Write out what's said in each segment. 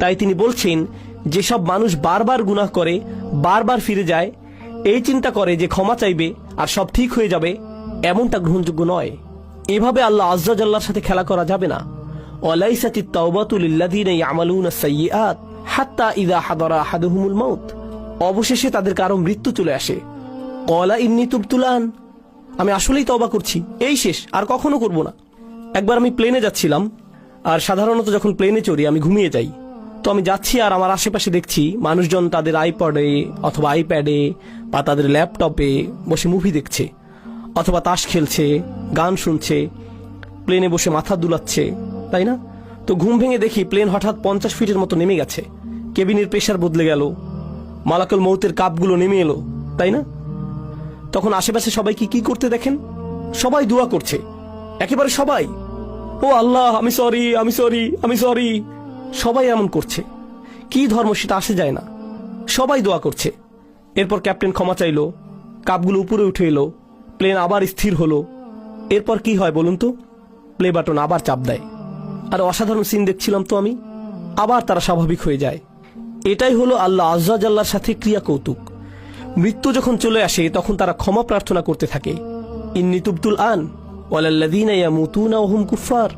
তাই তিনি বলছেন, যেসব মানুষ বারবার গুনাহ করে, বারবার ফিরে যায়, এই চিন্তা করে যে ক্ষমা চাইবে আর সব ঠিক হয়ে যাবে, এমনটা গ্রহণযোগ্য নয়। এভাবে আল্লাহ আয্যা ওয়া জাল্লার সাথে খেলা করা যাবে না। ওয়ালাইসাতিত তাওবাতু লিল্লাযীনা ইয়ামালুনাস সাইয়্যাত হাত্তা ইযা হাদারা আহাদুহুমুল মাউত। অবশেষে তাদের কারো মৃত্যু চলে আসে। ক্বালা ইন্নী তুবতুল আন, আমি আসলেই তওবা করছি, এই শেষ, আর কখনো করব না। একবার আমি প্লেনে যাচ্ছিলাম, আর সাধারণত যখন প্লেনে চড়ি আমি ঘুমিয়ে যাই। তো আমি যাচ্ছি আর আমার আশেপাশে দেখছি মানুষজন তাদের আইপডে অথবা আইপ্যাডে বা তাদের ল্যাপটপে বসে মুভি দেখছে, অথবা তাস খেলছে, গান শুনছে, প্লেনে বসে মাথা দুলাচ্ছে, তাই না? তো ঘুম ভেঙে দেখি প্লেন হঠাৎ 50 ফিটের মতো নেমে গেছে, কেবিনের প্রেসার বদলে গেল, মালাকুল মউতের কাপগুলো নেমে এলো, তাই না? তখন আশেপাশে সবাই কি করতে দেখেন? সবাই দোয়া করছে, একেবারে সবাই। ও আল্লাহ, আমি সরি, আমি সরি, আমি সরি। সবাই এমন করছে। কি ধর্ম সেটা আসে যায় না, সবাই দোয়া করছে। এরপর ক্যাপ্টেন ক্ষমা চাইলো, কাপগুলো উপরে উঠে এলো, প্লেন আবার স্থির হলো। এরপর কি হয় বলুন তো? প্লে বাটন আবার চাপ দেয়। আর অসাধারণ সিন দেখছিলাম তো আমি, আবার তারা স্বাভাবিক হয়ে যায়। এটাই হলো আল্লাহ আয্যা ওয়া জাল্লার সাথে ক্রিয়া কৌতুক। মৃত্যু যখন চলে আসে তখন তারা ক্ষমা প্রার্থনা করতে থাকে, ইন্নী তুবতুল আন ওয়ালাল্লাযীনা ইয়ামুতুনা ওয়া হুম কুফফার।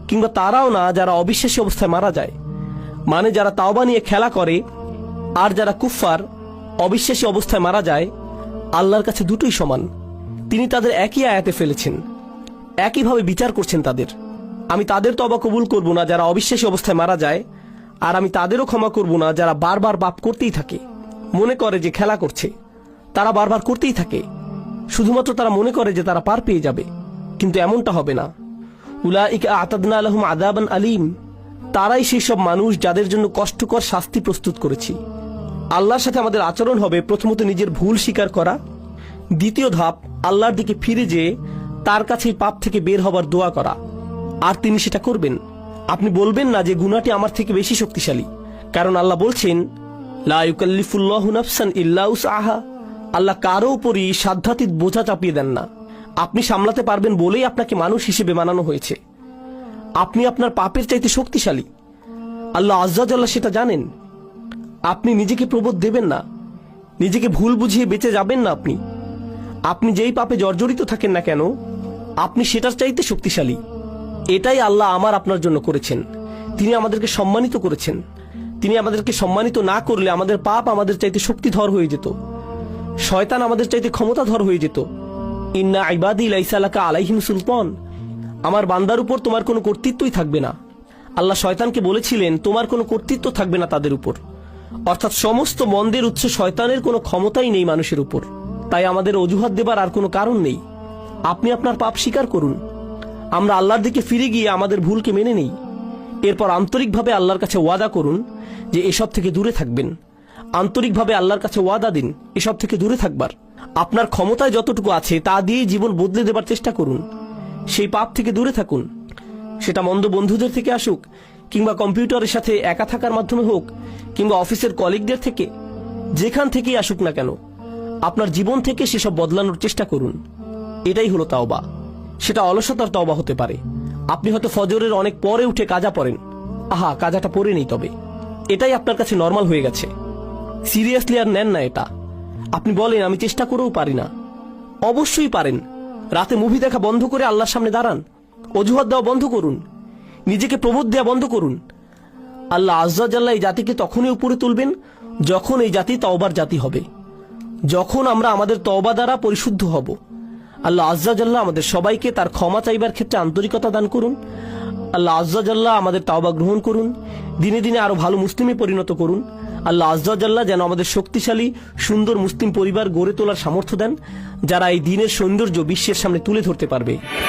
কিংবা তারাও না যারা অবিশ্বাসী অবস্থায় মারা যায়, মানে যারা তাওবা নিয়ে খেলা করে, আর যারা কুফফার অবিশ্বাসী অবস্থায় মারা যায়, আল্লাহর কাছে দুটোই সমান। তিনি তাদের একই আয়াতে ফেলেছেন, একইভাবে বিচার করছেন তাদের। আমি তাদের তওবা কবুল করব না যারা অবিশ্বাসী অবস্থায় মারা যায়, আর আমি তাদেরও ক্ষমা করব না যারা বারবার পাপ করতেই থাকে, মনে করে যে খেলা করছে। তারা বারবার করতেই থাকে, শুধুমাত্র তারা মনে করে যে তারা পার পেয়ে যাবে, কিন্তু এমনটা হবে না। উলাইকা আ'তাদনা লাহুম আযাবান আলীম, তারাই সেই সব মানুষ যাদের জন্য কষ্টকর শাস্তি প্রস্তুত করেছি। আল্লাহর সাথে আমাদের আচরণ হবে প্রথমত নিজের ভুল স্বীকার করা, দ্বিতীয় ধাপ আল্লাহর দিকে ফিরে যেয়ে তার কাছে পাপ থেকে বের হবার দোয়া করা, আর তিনি সেটা করবেন। আপনি বলবেন না যে গুনাহটি আমার থেকে বেশি শক্তিশালী, কারণ আল্লাহ বলছেন, লা ইউকাল্লিফুল্লাহু নাফসান ইল্লা উসআহা। আল্লাহ কারো উপরই সাধ্যাতীত বোঝা চাপিয়ে দেন না। আপনি সামলাতে পারবেন বলেই আপনাকে মানুষ হিসেবে বানানো হয়েছে। আপনি আপনার পাপের চাইতে শক্তিশালী, আল্লাহ আয্যা ওয়া জাল্লা সেটা জানেন। আপনি নিজেকে প্রবোধ দেবেন না, নিজেকে ভুল বুঝিয়ে বেঁচে যাবেন না। আপনি যেই পাপে জর্জরিত থাকেন না কেন, আপনি সেটার চাইতে শক্তিশালী। এটাই আল্লাহ আমার আপনার জন্য করেছেন। তিনি আমাদেরকে সম্মানিত করেছেন। তিনি আমাদেরকে সম্মানিত না করলে আমাদের পাপ আমাদের চাইতে শক্তিধর হয়ে যেত, শয়তান আমাদের চাইতে ক্ষমতাধর হয়ে যেত। ইন্না ইবাদি লাইসা লাকা আলাইহিম সুলতান, আমার বান্দার উপর তোমার কোনো কর্তৃত্বই থাকবে না। আল্লাহ শয়তানকে বলেছিলেন তোমার কোনো কর্তৃত্ব থাকবে না তাদের উপর, অর্থাৎ সমস্ত মন্দের উৎস শয়তানের কোনো ক্ষমতাই নেই মানুষের উপর। তাই আমাদের অজুহাত দেবার আর কোনো কারণ নেই। আপনি আপনার পাপ স্বীকার করুন, আমরা আল্লাহর দিকে ফিরে গিয়ে আমাদের ভুলকে মেনে নেই। এরপর আন্তরিকভাবে আল্লাহর কাছে ওয়াদা করুন যে এসব থেকে দূরে থাকবেন। আন্তরিকভাবে আল্লাহর কাছে ওয়াদা দিন এসব থেকে দূরে থাকবার। আপনার ক্ষমতায় যতটুকু আছে তা দিয়ে জীবন বদলে দেবার চেষ্টা করুন। সেই পাপ থেকে দূরে থাকুন, সেটা মন্দ বন্ধুদের থেকে আসুক, কিংবা কম্পিউটারের সাথে একা থাকার মাধ্যমে হোক, কিংবা অফিসের কলিগদের থেকে, যেখান থেকেই আসুক না কেন, আপনার জীবন থেকে সেসব বদলানোর চেষ্টা করুন। এটাই হলো তাওবা। সেটা অলসতার তাওবা হতে পারে। আপনি হয়তো ফজরের অনেক পরে উঠে কাজা পড়েন, আহা কাজাটা পরে নেই, তবে এটাই আপনার কাছে নর্মাল হয়ে গেছে। সিরিয়াসলি আর নেন না এটা। আপনি বলেন আমি চেষ্টা করেও পারি না। অবশ্যই পারেন। রাতে মুভি দেখা বন্ধ করে আল্লাহর সামনে দাঁড়ান, অজুহাত দেওয়া বন্ধ করুন, নিজেকে প্রবোধ দেওয়া বন্ধ করুন। আল্লাহ আয্যা ওয়া জাল্লা এই জাতিকে তখনই উপরে তুলবেন যখন এই জাতি তওবার জাতি হবে, যখন আমরা আমাদের তওবা দ্বারা পরিশুদ্ধ হব। আল্লাহ আয্যা ওয়া জাল্লা আমাদের সবাইকে তার ক্ষমা চাইবার ক্ষেত্রে আন্তরিকতা দান করুন। আল্লাহ আয্যা ওয়া জাল্লা আমাদের তওবা গ্রহণ করুন, দিনে দিনে আরো ভালো মুসলিমে পরিণত করুন। আল্লাহ আয্যা ওয়া জাল্লা যেন আমাদের শক্তিশালী সুন্দর মুসলিম পরিবার গড়ে তোলার সামর্থ্য দেন, যারা এই দ্বীনের সৌন্দর্য বিশ্বের সামনে তুলে ধরতে পারবে।